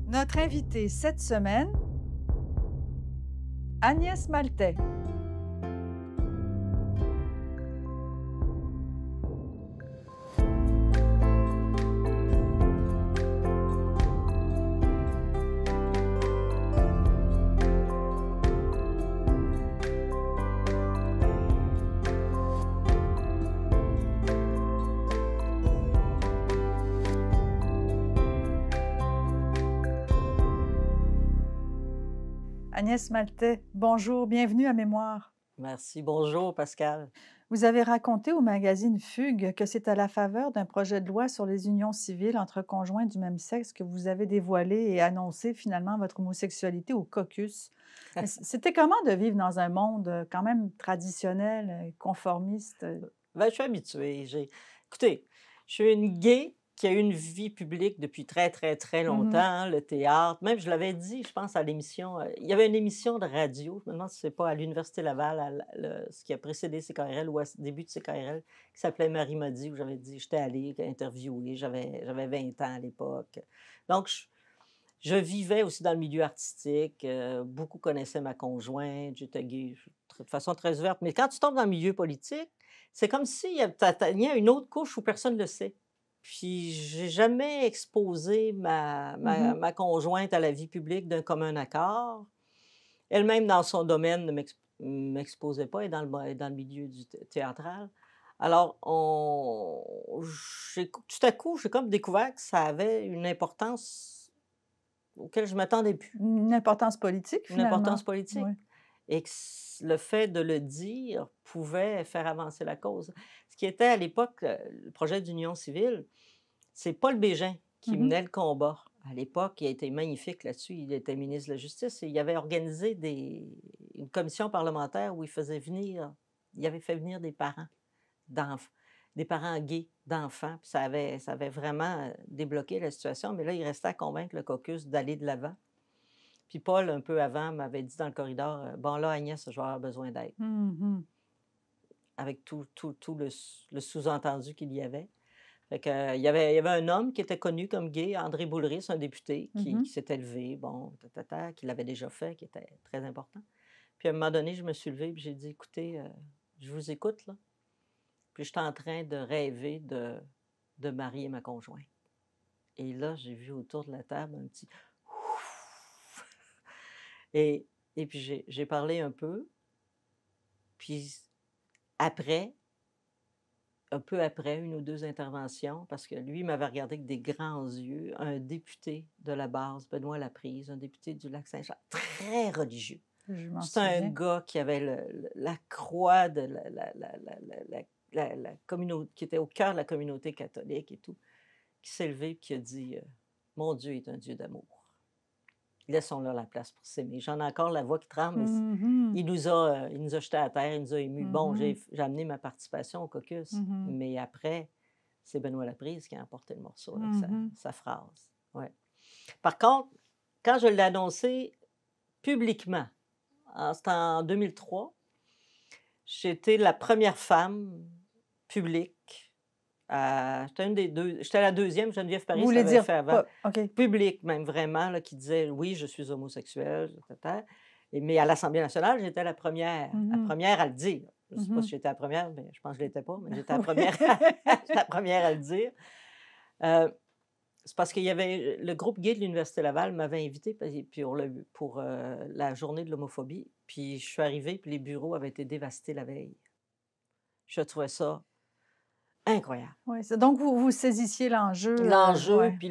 Notre invitée cette semaine, Agnès Maltais. Agnès Maltais, bonjour, bienvenue à Mémoire. Merci. Bonjour, Pascal. Vous avez raconté au magazine Fugue que c'est à la faveur d'un projet de loi sur les unions civiles entre conjoints du même sexe que vous avez dévoilé et annoncé finalement votre homosexualité au caucus. Mais c'était comment de vivre dans un monde quand même traditionnel, conformiste? Ben, je suis habituée. Écoutez, je suis une gay qui a eu une vie publique depuis très, très, très longtemps, Mhm. hein, le théâtre. Même, je l'avais dit, je pense, à l'émission. Il y avait une émission de radio, je me demande si c'est pas à l'Université Laval, ce qui a précédé CKRL ou au début de CKRL, qui s'appelait Marie m'a dit, où j'avais dit, j'étais allée interviewer, j'avais 20 ans à l'époque. Donc, je vivais aussi dans le milieu artistique. Beaucoup connaissaient ma conjointe. J'étais gay de façon très ouverte. Mais quand tu tombes dans le milieu politique, c'est comme si tu atteignais une autre couche où personne ne le sait. Puis, j'ai jamais exposé Mhm. ma conjointe à la vie publique d'un commun accord. Elle-même, dans son domaine, ne m'exposait pas, elle est dans le milieu théâtral. Alors, tout à coup, j'ai comme découvert que ça avait une importance auquel je m'attendais plus, Une importance politique une finalement. importance politique Oui. et que le fait de le dire pouvait faire avancer la cause. Ce qui était à l'époque, le projet d'union civile, c'est Paul Bégin qui Mhm. menait le combat. À l'époque, il a été magnifique là-dessus. Il était ministre de la Justice et il avait organisé une commission parlementaire où il avait fait venir des parents d'enfants, des parents gays d'enfants. Puis ça avait vraiment débloqué la situation. Mais là, il restait à convaincre le caucus d'aller de l'avant. Puis Paul, un peu avant, m'avait dit dans le corridor, bon là, Agnès, je vais avoir besoin d'aide, Mhm. avec tout le sous-entendu qu'il y avait. Fait que, il y avait un homme qui était connu comme gay, André Boulris, un député, qui Mhm. s'était levé, bon, qui l'avait déjà fait, qui était très important. Puis à un moment donné, je me suis levée et j'ai dit, écoutez, je vous écoute, là. Puis j'étais en train de rêver de marier ma conjointe. Et là, j'ai vu autour de la table un petit ouf. Et, et puis j'ai parlé un peu. Puis après, un peu après, une ou deux interventions, parce que lui, il m'avait regardé avec des grands yeux, un député de la base, Benoît Laprise, un député du Lac-Saint-Jean, très religieux. Je m'en C'est un souviens. gars qui avait la croix de la communauté, qui était au cœur de la communauté catholique et tout, qui s'est levé et qui a dit mon Dieu est un Dieu d'amour. Laissons-leur la place pour s'aimer. J'en ai encore la voix qui tremble, mais Mhm. il nous a jetés à terre, il nous a émus. Bon, Mhm. j'ai amené ma participation au caucus, Mhm. mais après, c'est Benoît Laprise qui a emporté le morceau avec Mhm. sa phrase. Ouais. Par contre, quand je l'ai annoncé publiquement, c'était en 2003, j'étais la première femme publique. J'étais une des deux. J'étais la deuxième. Geneviève Vous Paris, ça voulez avait dire fait avant. pas OK. Public, même vraiment, là, qui disait oui, je suis homosexuelle. Mais à l'Assemblée nationale, j'étais la Mhm. première à le dire. Je ne sais pas si Mhm. j'étais la première, mais je pense que je ne l'étais pas, mais j'étais la Oui. première, la première à le dire. Euh, c'est parce qu'il y avait le groupe gay de l'Université Laval m'avait invité pour la journée de l'homophobie. Puis je suis arrivée, puis les bureaux avaient été dévastés la veille. Je trouvais ça incroyable. Oui, c'est donc vous saisissiez l'enjeu, L'enjeu, ouais. puis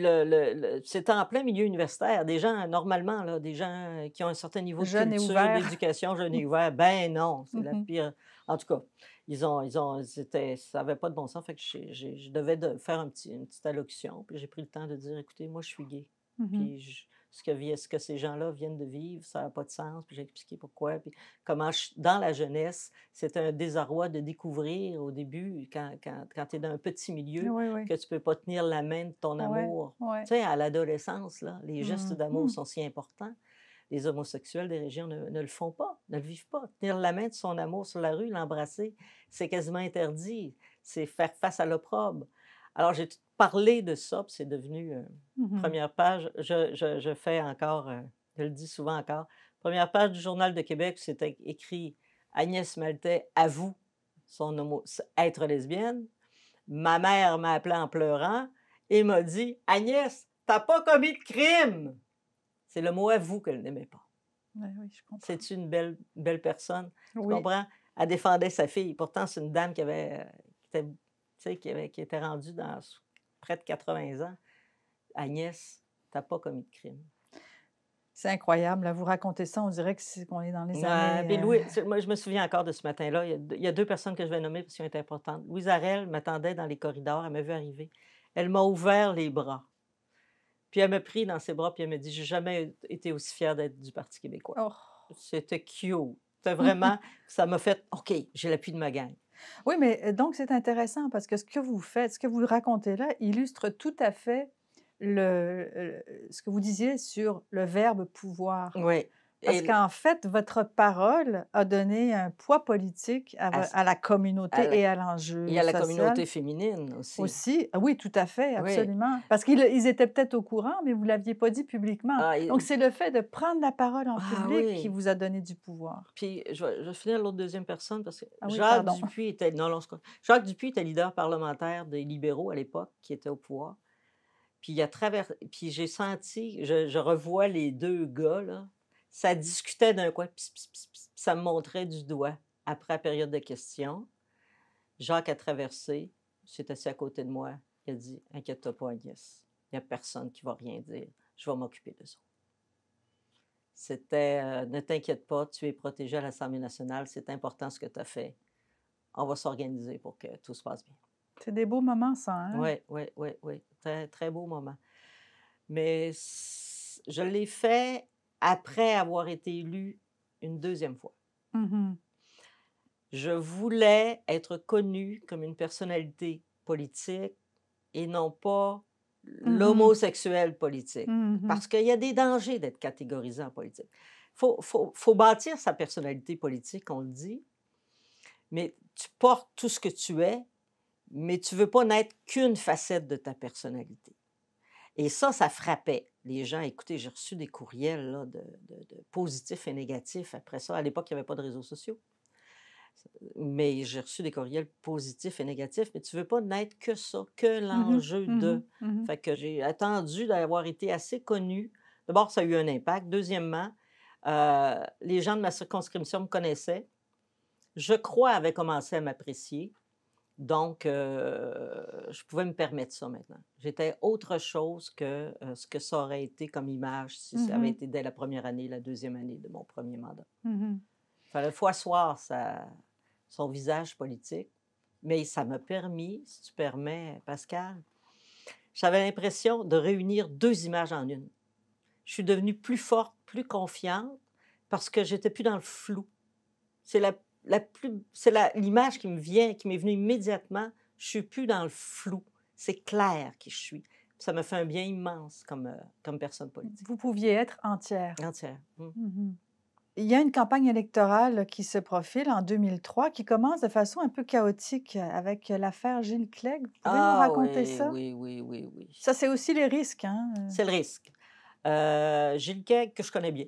c'était en plein milieu universitaire. Des gens, normalement, là, des gens qui ont un certain niveau de Jeune et culture, ouvert. d'éducation, jeunes et ouverts, ben non, c'est la Mhm. pire. En tout cas, ça n'avait pas de bon sens. Fait que je devais faire une petite allocution. Puis j'ai pris le temps de dire, écoutez, moi, je suis gay. Mhm. Puis ce que ces gens-là viennent de vivre, ça n'a pas de sens. Puis j'ai expliqué pourquoi. Puis comment, dans la jeunesse, c'était un désarroi de découvrir au début, quand tu es dans un petit milieu, Oui, oui. que tu peux pas tenir la main de ton Ouais, amour. ouais. Tu sais, à l'adolescence, là, les gestes d'amour Mhm. sont si importants. Les homosexuels des régions ne le font pas, ne le vivent pas. Tenir la main de son amour sur la rue, l'embrasser, c'est quasiment interdit. C'est faire face à l'opprobre. Alors, j'ai tout parlé de ça, puis c'est devenu, Mmh. première page. Je fais encore, je le dis souvent encore, première page du Journal de Québec, c'était écrit: «Agnès Maltais avoue être lesbienne». Ma mère m'a appelé en pleurant et m'a dit: «Agnès, t'as pas commis de crime!» C'est le mot «avoue» qu'elle n'aimait pas. Ouais, oui, je comprends. C'est une belle personne, tu Oui. comprends? Elle défendait sa fille. Pourtant, c'est une dame qui était, tu sais, qui était rendue dans près de 80 ans. «Agnès, t'as pas commis de crime». C'est incroyable, là, vous racontez ça, on dirait qu'on est dans les Ouais, puis années, Louis, moi, je me souviens encore de ce matin-là. Il y a 2 personnes que je vais nommer parce qu'elles sont importantes. Louise Arel m'attendait dans les corridors, elle m'a vue arriver. Elle m'a ouvert les bras, puis elle m'a pris dans ses bras, puis elle m'a dit: «J'ai jamais été aussi fière d'être du Parti québécois». oh! C'était cute. C'était vraiment, ça m'a fait: «OK, j'ai l'appui de ma gang». Oui, mais donc c'est intéressant parce que ce que vous faites, ce que vous racontez là, illustre tout à fait ce que vous disiez sur le verbe «pouvoir». Oui, Parce et l qu'en fait, votre parole a donné un poids politique à s à la à communauté la et à et l'enjeu à la social communauté féminine aussi. aussi. Ah oui, tout à fait, Oui. absolument. Parce qu'ils étaient peut-être au courant, mais vous ne l'aviez pas dit publiquement. Ah Donc c'est le fait de prendre la parole en ah public qui oui! vous a donné du pouvoir. Puis je vais finir l'autre deuxième personne parce que Ah oui, Jacques pardon. Dupuis était, non, non, c'est correct. Jacques Dupuis était leader parlementaire des libéraux à l'époque, qui était au pouvoir. Puis il a travers puis j'ai senti, je revois les 2 gars là, ça discutait d'un coin, pis ça me montrait du doigt. Après la période de questions, Jacques a traversé, s'est assis à côté de moi, il a dit: «Inquiète-toi pas Agnès, il y a personne qui va rien dire, je vais m'occuper d'eux autres». C'était, «Ne t'inquiète pas, tu es protégé à l'Assemblée nationale, c'est important ce que tu as fait. On va s'organiser pour que tout se passe bien». C'est des beaux moments ça, hein? Oui, oui, oui, oui, très, très beau moment. Mais je l'ai fait après avoir été élue une deuxième fois. Mmh. Je voulais être connue comme une personnalité politique et non pas Mmh. l'homosexuel politique. Mmh. Parce qu'il y a des dangers d'être catégorisé en politique. Faut bâtir sa personnalité politique, on le dit, mais tu portes tout ce que tu es, mais tu veux pas n'être qu'une facette de ta personnalité. Et ça frappait les gens. Écoutez, j'ai reçu des courriels là, de positifs et négatifs après ça. À l'époque, il n'y avait pas de réseaux sociaux, mais j'ai reçu des courriels positifs et négatifs. Mais tu ne veux pas n'être que ça, que Mmh. l'enjeu Mmh. de. Mmh. Fait que j'ai attendu d'avoir été assez connue. D'abord, ça a eu un impact. Deuxièmement, les gens de ma circonscription me connaissaient. Je crois avaient commencé à m'apprécier. Donc, je pouvais me permettre ça maintenant. J'étais autre chose que, ce que ça aurait été comme image si ça avait Mmh. été dès la première année, la deuxième année de mon premier mandat. Mmh. Fallait faut asseoir son visage politique, mais ça m'a permis, si tu permets, Pascal, j'avais l'impression de réunir 2 images en une. Je suis devenue plus forte, plus confiante parce que j'étais plus dans le flou. C'est l'image qui m'est venue immédiatement. Je suis plus dans le flou. C'est clair qui je suis. Ça me fait un bien immense comme personne politique. Vous pouviez être entière. Entière. Mmh. Mmh. Il y a une campagne électorale qui se profile en 2003, qui commence de façon un peu chaotique avec l'affaire Gilles Clegg. Vous pouvez nous Ah raconter oui, ça? oui, oui, oui, oui. Ça, c'est aussi les risques, hein, C'est le risque. Gilles Kegg, que je connais bien,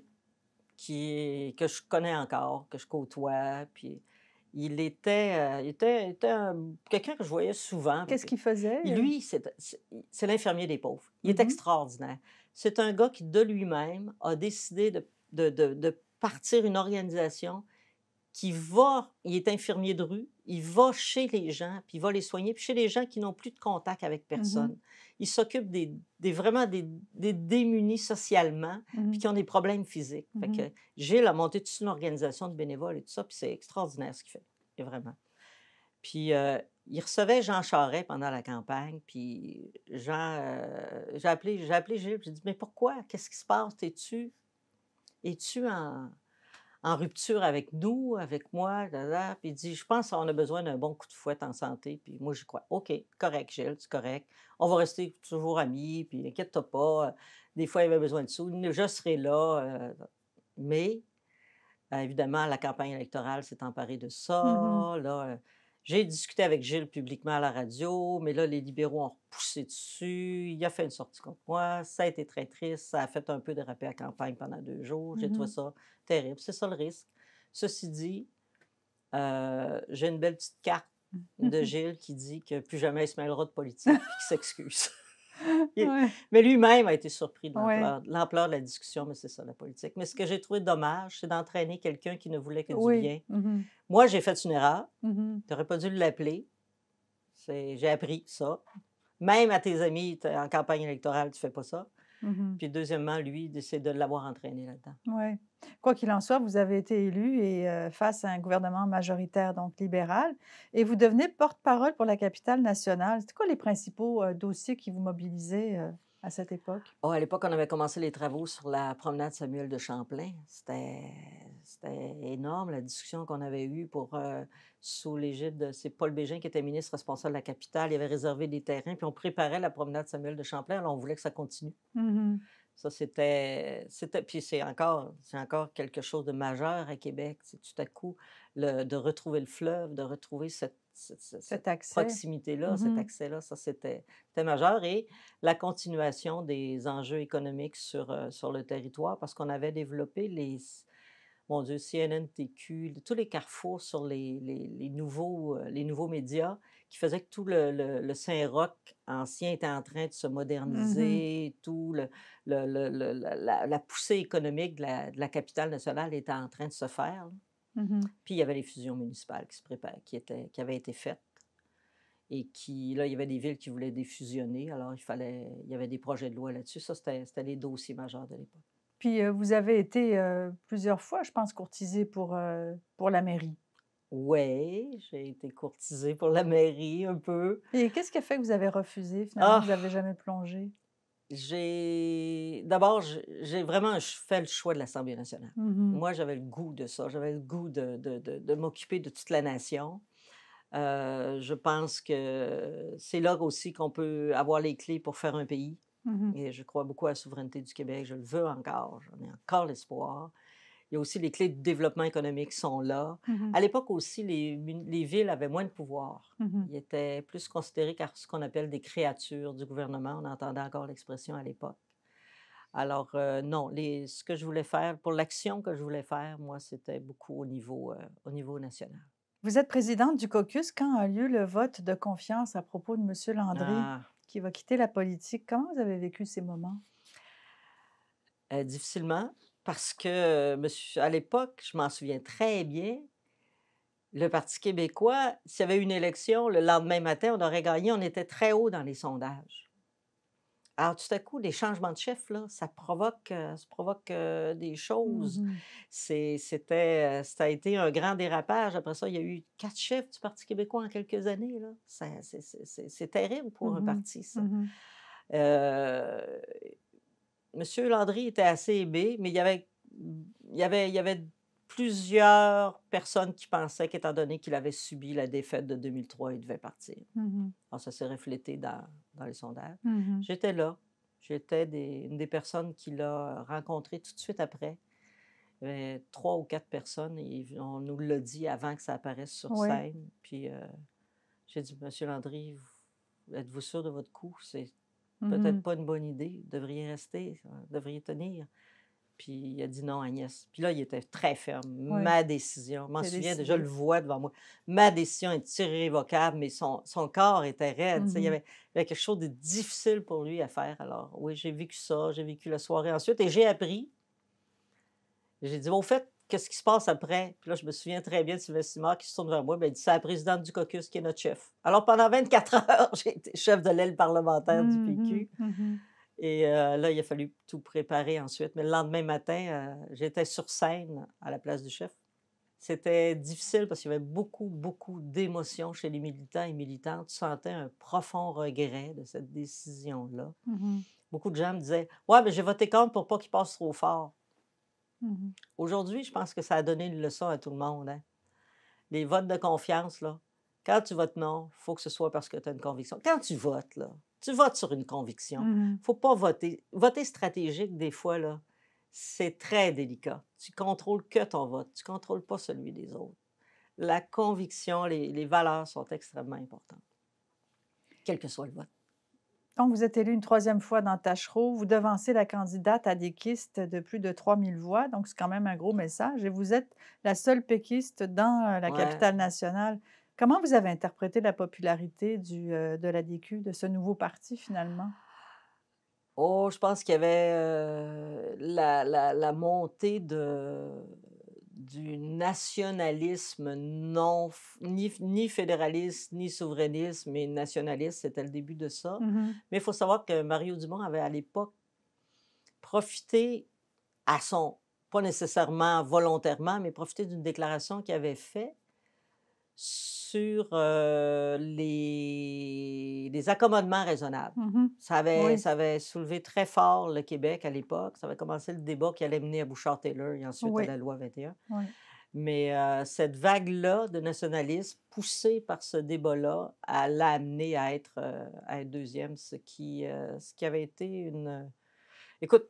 que je connais encore, que je côtoie, puis il était quelqu'un que je voyais souvent parce Qu'est-ce que qu'il faisait? lui, c'est l'infirmier des pauvres. Il est Mmh. extraordinaire. C'est un gars qui, de lui-même, a décidé de partir une organisation il est infirmier de rue, il va chez les gens, puis il va les soigner, puis chez les gens qui n'ont plus de contact avec Mmh. personne. Il s'occupe vraiment des démunis socialement, puis Mmh. qui ont des problèmes physiques. Fait Mmh. que Gilles a monté toute une organisation de bénévoles et tout ça, puis c'est extraordinaire ce qu'il fait, et vraiment. Puis, il recevait Jean Charest pendant la campagne, puis j'ai appelé Gilles, j'ai dit: «Mais pourquoi? Qu'est-ce qui se passe? Es-tu en rupture avec nous, avec moi, puis il dit: «Je pense qu'on a besoin d'un bon coup de fouette en santé», puis moi, j'y crois. «OK, correct Gilles, c'est correct. On va rester toujours amis, puis inquiète-toi pas, des fois, il avait besoin de sous, je serai là», mais évidemment, la campagne électorale s'est emparée de Mmh. ça, là, J'ai discuté avec Gilles publiquement à la radio, mais là, les libéraux ont repoussé dessus. Il a fait une sortie contre moi. Ça a été très triste. Ça a fait un peu déraper la campagne pendant 2 jours. J'ai trouvé Mmh. ça terrible. C'est ça le risque. Ceci dit, j'ai une belle petite carte de Gilles qui dit que plus jamais il se mêlera de politique puis qu'il s'excuse. Ouais, Mais lui-même a été surpris de ouais, l'ampleur de la discussion, mais c'est ça la politique. Mais ce que j'ai trouvé dommage, c'est d'entraîner quelqu'un qui ne voulait que du oui. bien. Mmh. Moi, j'ai fait une erreur. Mmh. Tu n'aurais pas dû l'appeler. J'ai appris ça. Même à tes amis en campagne électorale, tu ne fais pas ça. Mmh. Puis deuxièmement, lui, c'est de l'avoir entraîné là-dedans. Ouais. Quoi qu'il en soit, vous avez été élu et face à un gouvernement majoritaire, donc libéral, et vous devenez porte-parole pour la capitale nationale. C'était quoi les principaux, dossiers qui vous mobilisaient, à cette époque? Oh, à l'époque, on avait commencé les travaux sur la promenade Samuel de Champlain. C'était énorme, la discussion qu'on avait eue sous l'égide c'est Paul Bégin qui était ministre responsable de la capitale. Il avait réservé des terrains, puis on préparait la promenade Samuel de Champlain. Alors, on voulait que ça continue. Mmh. Ça, puis c'est encore quelque chose de majeur à Québec. C'est tout à coup de retrouver le fleuve, de retrouver cette Cet accès. proximité-là, cet Mmh. accès-là, ça, c'était majeur. Et la continuation des enjeux économiques sur le territoire, parce qu'on avait développé mon Dieu, CNNTQ, tous les carrefours sur les nouveaux médias qui faisaient que tout le Saint-Roch ancien était en train de se Mmh. moderniser, tout la poussée économique de la capitale nationale était en train de se faire, là. Mmh. Puis il y avait les fusions municipales qui se préparaient, qui avaient été faites et là, il y avait des villes qui voulaient défusionner, alors il y avait des projets de loi là-dessus. Ça, c'était les dossiers majeurs de l'époque. Puis, vous avez été, plusieurs fois, je pense, courtisée pour la mairie. Ouais, j'ai été courtisée pour la mairie un peu. Et qu'est-ce qui a fait que vous avez refusé? Finalement, Ah! vous n'avez jamais plongé? D'abord, j'ai vraiment fait le choix de l'Assemblée nationale. Mmh. Moi, j'avais le goût de ça. J'avais le goût de m'occuper de toute la nation. Je pense que c'est là aussi qu'on peut avoir les clés pour faire un pays Mmh. et je crois beaucoup à la souveraineté du Québec. Je le veux encore. J'en ai encore l'espoir. Il y a aussi les clés de développement économique sont là. Mmh. À l'époque aussi, les villes avaient moins de pouvoir. Mmh. Ils étaient plus considérés comme ce qu'on appelle des créatures du gouvernement. On entendait encore l'expression à l'époque. Alors, non, ce que je voulais faire, pour l'action que je voulais faire, moi, c'était beaucoup au niveau national. Vous êtes présidente du caucus. Quand a lieu le vote de confiance à propos de monsieur Landry, Ah, qui va quitter la politique? Comment vous avez vécu ces moments? difficilement, parce que, à l'époque, je m'en souviens très bien, le Parti québécois, s'il y avait une élection, le lendemain matin, on aurait gagné, on était très haut dans les sondages. Alors, tout à coup, des changements de chef, là, ça provoque des choses. Mmh. Ça a été un grand dérapage. Après ça, il y a eu 4 chefs du Parti québécois en quelques années, là. C'est terrible pour un Mmh. parti, ça. Mmh. Heu, Monsieur Landry était assez aimé, mais il y avait plusieurs personnes qui pensaient qu'étant donné qu'il avait subi la défaite de 2003, il devait partir. Mmh. Alors ça s'est reflété dans les sondages. Mmh. J'étais là. J'étais une des personnes qu'il a rencontrées tout de suite après. Il y avait 3 ou 4 personnes et on nous l'a dit avant que ça apparaisse sur Oui. scène. Puis, j'ai dit: «Monsieur Landry, êtes-vous sûr de votre coup? C'est peut-être Mmh. pas une bonne idée. Vous devriez rester, vous devriez tenir». Puis il a dit: «Non, Agnès». Puis là, il était très ferme. Oui, «Ma décision», je m'en c'est souviens, déjà, je décidé. le vois devant moi. «Ma décision est irrévocable», mais son corps était raide, tu sais, Mmh. il y avait quelque chose de difficile pour lui à faire. Alors oui, j'ai vécu ça, j'ai vécu la soirée ensuite et j'ai appris. J'ai dit: «Au fait, qu'est-ce qui se passe après?» Puis là, je me souviens très bien de Sylvain Simard qui se tourne vers moi, ben, il dit: «C'est la présidente du caucus qui est notre chef». Alors pendant 24 heures, j'ai été chef de l'aile parlementaire du Mmh. PQ. Mmh. Et là, il a fallu tout préparer ensuite. Mais le lendemain matin, j'étais sur scène à la place du chef. C'était difficile parce qu'il y avait beaucoup, beaucoup d'émotions chez les militants et militantes. Tu sentais un profond regret de cette décision-là. Mmh. Beaucoup de gens me disaient: «Ouais, mais j'ai voté contre pour pas qu'il passe trop fort». Mmh. Aujourd'hui, je pense que ça a donné une leçon à tout le monde, hein. Les votes de confiance, là, quand tu votes non, il faut que ce soit parce que tu as une conviction. Quand tu votes, là, tu votes sur une conviction. Mmh. Faut pas voter. Voter stratégique, des fois, là, c'est très délicat. Tu contrôles que ton vote. Tu contrôles pas celui des autres. la conviction, les valeurs sont extrêmement importantes, quel que soit le vote. Donc, vous êtes élu une troisième fois dans Tachereau. Vous devancez la candidate adéquiste de plus de 3000 voix, donc c'est quand même un gros message. Et vous êtes la seule péquiste dans la Ouais. capitale nationale. Comment vous avez interprété la popularité de l'ADQ, de ce nouveau parti finalement? Oh, je pense qu'il y avait, la montée du nationalisme non f ni fédéraliste, ni souverainiste, mais nationaliste, c'était le début de ça. Mhm. Mais il faut savoir que Mario Dumont avait à l'époque profité à son pas nécessairement volontairement, mais profité d'une déclaration qu'il avait faite sur, les accommodements raisonnables. Mhm. Ça avait Oui, ça avait soulevé très fort le Québec à l'époque. Ça avait commencé le débat qui allait mener à Bouchard-Taylor et ensuite à oui, la loi 21. oui. Mais, cette vague-là de nationalisme, poussée par ce débat-là, l'a amené à être 2e, ce qui avait été écoute,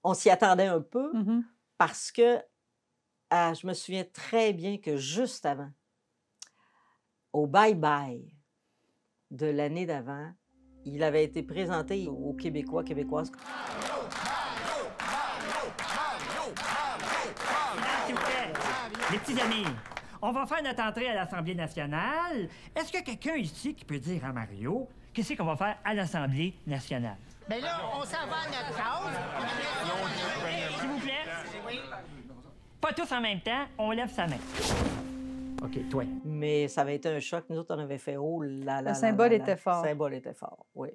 on s'y attendait un peu Mhm. parce que, je me souviens très bien que juste avant, au bye-bye de l'année d'avant, il avait été présenté aux Québécois, Québécoises. Silence, s'il vous plaît. Les petits amis, on va faire notre entrée à l'Assemblée nationale. Est-ce qu'il y a quelqu'un ici qui peut dire à Mario qu'est-ce qu'on va faire à l'Assemblée nationale? Mais là, on s'en va à notre cause. S'il vous plaît. Pas tous en même temps, on lève sa main. OK, toi. Mais ça avait été un choc. Nous autres, on avait fait oh là là Le là symbole là était là. fort. Le symbole était fort, oui.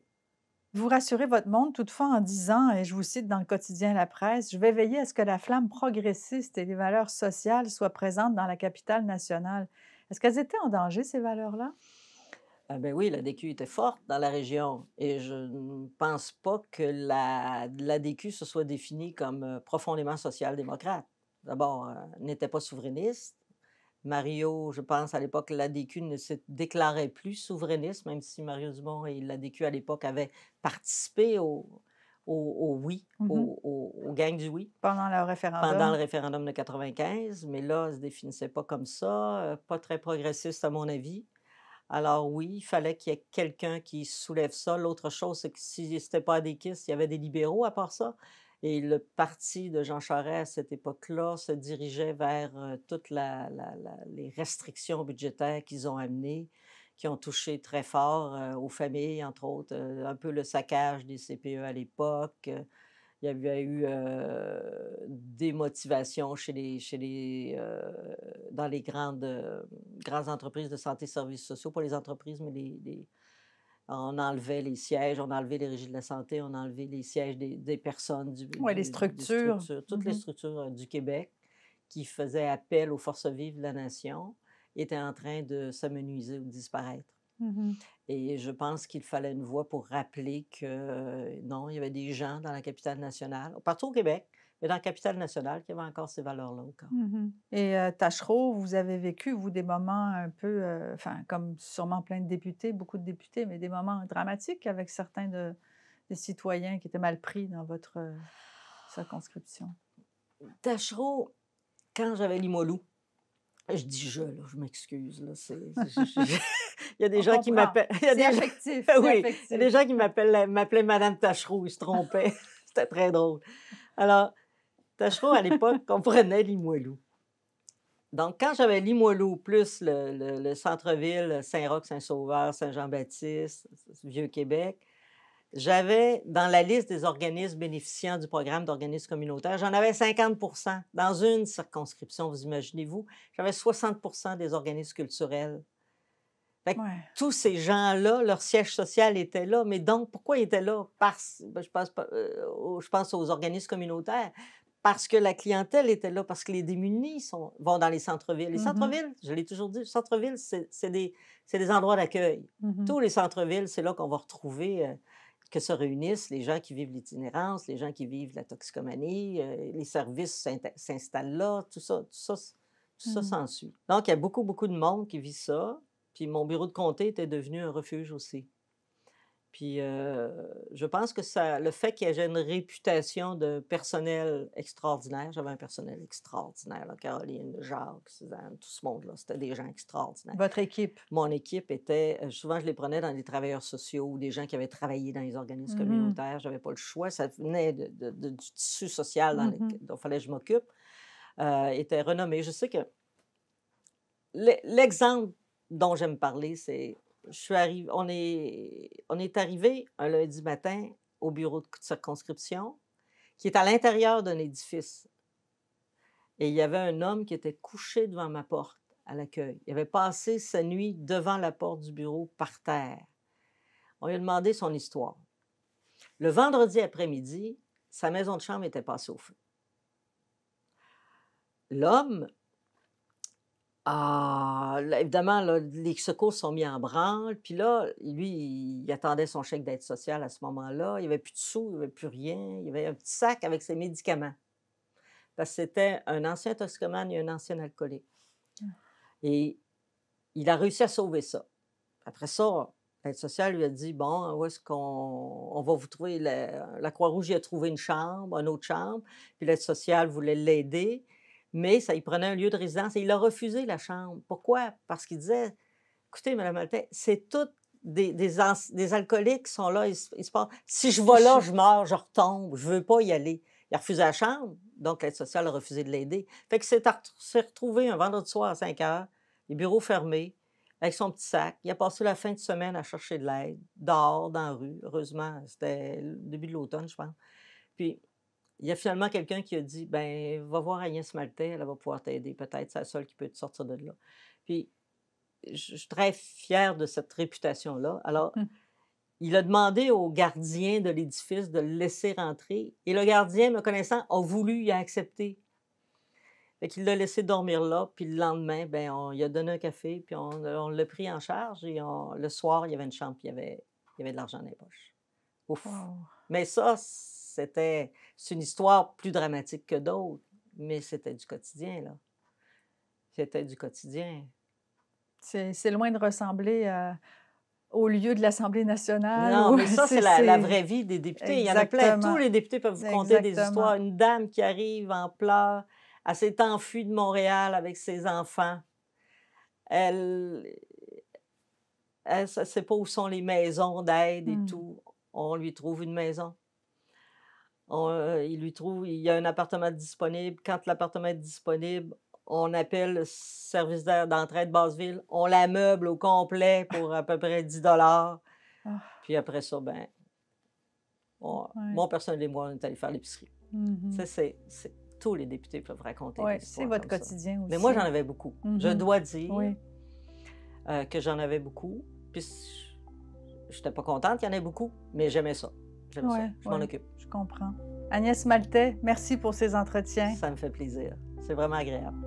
Vous rassurez votre monde toutefois en disant, et je vous cite dans le quotidien La Presse, je vais veiller à ce que la flamme progressiste et les valeurs sociales soient présentes dans la capitale nationale. Est-ce qu'elles étaient en danger, ces valeurs-là? Ah ben oui, la DQ était forte dans la région et je ne pense pas que la DQ se soit définie comme profondément social-démocrate. D'abord, n'était pas souverainiste. Mario, je pense, à l'époque, l'ADQ ne se déclarait plus souverainiste, même si Mario Dumont et l'ADQ, à l'époque, avaient participé au oui, Mhm. au gang du oui, Pendant le pendant le référendum? référendum de 95, mais là, elle ne se définissait pas comme ça, pas très progressiste, à mon avis. Alors oui, il fallait qu'il y ait quelqu'un qui soulève ça. L'autre chose, c'est que si c'était pas adéquiste, il y avait des libéraux à part ça. Et le parti de Jean Charest à cette époque-là se dirigeait vers toutes les restrictions budgétaires qu'ils ont amenées, qui ont touché très fort aux familles, entre autres, un peu le saccage des CPE à l'époque. Il y avait eu des motivations dans les grandes entreprises de santé et services sociaux, pas les entreprises, mais on enlevait les sièges, on enlevait les régies de la santé, on enlevait les sièges des personnes, Oui, les des structures. structures, toutes les Mhm. structures du Québec qui faisaient appel aux forces vives de la nation étaient en train de s'amenuiser ou de disparaître. Mhm. Et je pense qu'il fallait une voix pour rappeler que non, il y avait des gens dans la capitale nationale, partout au Québec, mais dans la capitale nationale, qui avaient encore ces valeurs-là au corps. Mhm. Et Tachereau, vous avez vécu, vous, des moments un peu, enfin, comme sûrement plein de députés, beaucoup de députés, mais des moments dramatiques avec certains des citoyens qui étaient mal pris dans votre circonscription. Tachereau, quand j'avais Limoilou, je dis je, là, je m'excuse, là, il y a des On gens qui comprend. m'appellent, il y a C'est des gens, affectif, c'est oui, il y a des affectif. gens qui m'appelaient Madame Tachereau, ils se trompaient, c'était très drôle. Alors, Tachereau, à l'époque, comprenait Limoilou. Donc, quand j'avais Limoilou, plus le centre-ville, Saint-Roch, Saint-Sauveur, Saint-Jean-Baptiste, Vieux-Québec, j'avais dans la liste des organismes bénéficiants du programme d'organismes communautaires, j'en avais 50. Dans une circonscription, vous imaginez-vous, j'avais 60 des organismes culturels. Fait que Ouais. tous ces gens-là, leur siège social était là. Mais donc, pourquoi ils étaient là? Je pense aux organismes communautaires. Parce que la clientèle était là, parce que les démunis vont dans les centres-villes. Les Mhm. centres-villes, je l'ai toujours dit, les centres-villes, c'est des endroits d'accueil. Mhm. Tous les centres-villes, c'est là qu'on va retrouver que se réunissent les gens qui vivent l'itinérance, les gens qui vivent la toxicomanie, les services s'installent là, tout ça Mhm. s'ensuit. Donc, il y a beaucoup, beaucoup de monde qui vit ça. Puis mon bureau de comté était devenu un refuge aussi. Puis je pense que le fait que j'ai une réputation de personnel extraordinaire, j'avais un personnel extraordinaire, là, Caroline, Jacques, Suzanne, tout ce monde-là, c'était des gens extraordinaires. Votre équipe. Mon équipe était, souvent je les prenais dans des travailleurs sociaux ou des gens qui avaient travaillé dans les organismes communautaires, j'avais pas le choix, ça venait du tissu social dont il fallait que je m'occupe, était renommé. Je sais que l'exemple dont j'aime parler, c'est on est arrivé un lundi matin au bureau de circonscription qui est à l'intérieur d'un édifice. Et il y avait un homme qui était couché devant ma porte à l'accueil. Il avait passé sa nuit devant la porte du bureau par terre. On lui a demandé son histoire. Le vendredi après-midi, sa maison de chambre était passée au feu. L'homme, évidemment, là, les secours sont mis en branle. Puis là, lui, il attendait son chèque d'aide sociale à ce moment-là. Il n'y avait plus de sous, il n'y avait plus rien. Il y avait un petit sac avec ses médicaments. Parce que c'était un ancien toxicomane et un ancien alcoolique. Et il a réussi à sauver ça. Après ça, l'aide sociale lui a dit, bon, où est-ce qu'on va vous trouver? La Croix-Rouge y a trouvé une chambre, une autre chambre. Puis l'aide sociale voulait l'aider. Mais ça, il prenait un lieu de résidence et il a refusé la chambre. Pourquoi? Parce qu'il disait, écoutez, Mme Maltais, c'est tous des alcooliques qui sont là. Ils se passent. Si je vais là, je meurs, je retombe, je ne veux pas y aller. Il a refusé la chambre, donc l'aide sociale a refusé de l'aider. Fait que s'est retrouvé un vendredi soir à 5 heures, les bureaux fermés, avec son petit sac. Il a passé la fin de semaine à chercher de l'aide, dehors, dans la rue. Heureusement, c'était le début de l'automne, je pense. Puis, il y a finalement quelqu'un qui a dit, ben va voir Agnès Maltais, elle va pouvoir t'aider. Peut-être c'est la seule qui peut te sortir de là. Puis, je suis très fière de cette réputation-là. Alors, il a demandé au gardien de l'édifice de le laisser rentrer. Et le gardien, me connaissant, a voulu y accepter. Fait qu'il l'a laissé dormir là. Puis le lendemain, ben, on lui a donné un café. Puis on l'a pris en charge. Et le soir, il y avait une chambre. Puis il y avait de l'argent dans les poches. Ouf! Wow. Mais ça, c'est une histoire plus dramatique que d'autres. Mais c'était du quotidien, là. C'était du quotidien. C'est loin de ressembler au lieu de l'Assemblée nationale. Non, mais ça, c'est la vraie vie des députés. Exactement. Il y en a plein. Tous les députés peuvent vous conter des histoires. Une dame qui arrive en pleurs, elle s'est enfuie de Montréal avec ses enfants. Elle ne sait pas où sont les maisons d'aide et tout. On lui trouve une maison. Il y a un appartement disponible. Quand l'appartement est disponible, on appelle le service d'entraide Basseville. On la meuble au complet pour à peu près 10 $. Puis après ça, ben, mon personnel et moi, on est allés faire l'épicerie. Tous les députés peuvent raconter des histoires. C'est votre quotidien aussi. Mais moi, j'en avais beaucoup. Je dois dire que j'en avais beaucoup. Puis je n'étais pas contente qu'il y en ait beaucoup, mais j'aimais ça. Je m'en occupe. Je comprends. Agnès Maltais, merci pour ces entretiens. Ça me fait plaisir. C'est vraiment agréable.